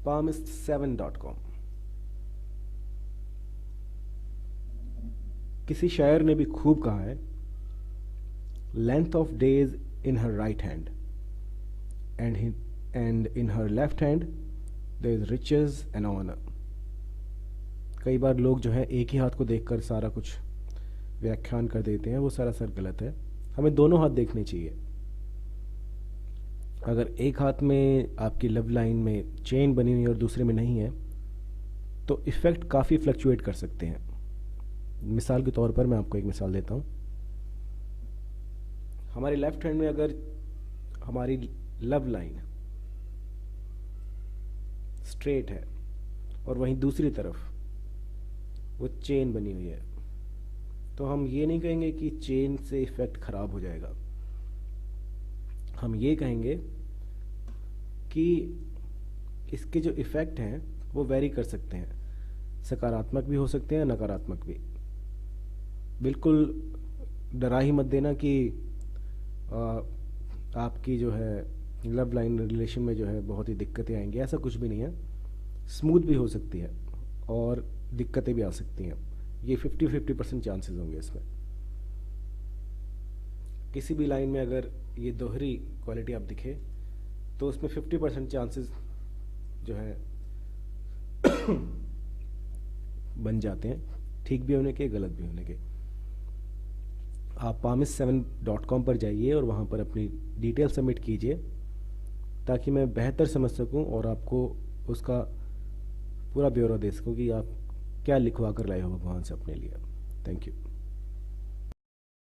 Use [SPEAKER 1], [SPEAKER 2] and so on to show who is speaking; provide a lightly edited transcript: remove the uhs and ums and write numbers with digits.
[SPEAKER 1] palmist7.com। किसी शायर ने भी खूब कहा है, length of days in her right hand and in her left hand there is riches and honour. कई बार लोग जो है एक ही हाथ को देखकर सारा कुछ व्याख्यान कर देते हैं, वो सरासर गलत है। हमें दोनों हाथ देखने चाहिए। अगर एक हाथ में आपकी लव लाइन में चेन बनी हुई है और दूसरे में नहीं है, तो इफ़ेक्ट काफ़ी फ्लक्चुएट कर सकते हैं। मिसाल के तौर पर मैं आपको एक मिसाल देता हूँ। हमारे लेफ्ट हैंड में अगर हमारी लव लाइन स्ट्रेट है और वहीं दूसरी तरफ वो चेन बनी हुई है, तो हम ये नहीं कहेंगे कि चेन से इफ़ेक्ट ख़राब हो जाएगा। हम ये कहेंगे कि इसके जो इफ़ेक्ट हैं वो वेरी कर सकते हैं, सकारात्मक भी हो सकते हैं, नकारात्मक भी। बिल्कुल डरा ही मत देना कि आपकी जो है लव लाइन रिलेशन में जो है बहुत ही दिक्कतें आएंगी, ऐसा कुछ भी नहीं है। स्मूथ भी हो सकती है और दिक्कतें भी आ सकती हैं। ये 50-50% चांसेस होंगे इसमें। किसी भी लाइन में अगर ये दोहरी क्वालिटी आप दिखे तो उसमें 50% चांसेस जो है बन जाते हैं, ठीक भी होने के, गलत भी होने के। आप palmist7.com पर जाइए और वहाँ पर अपनी डिटेल सबमिट कीजिए, ताकि मैं बेहतर समझ सकूं और आपको उसका पूरा ब्यौरा दे सकूं कि आप क्या लिखवा कर लाए हो भगवान से अपने लिए। Thank you.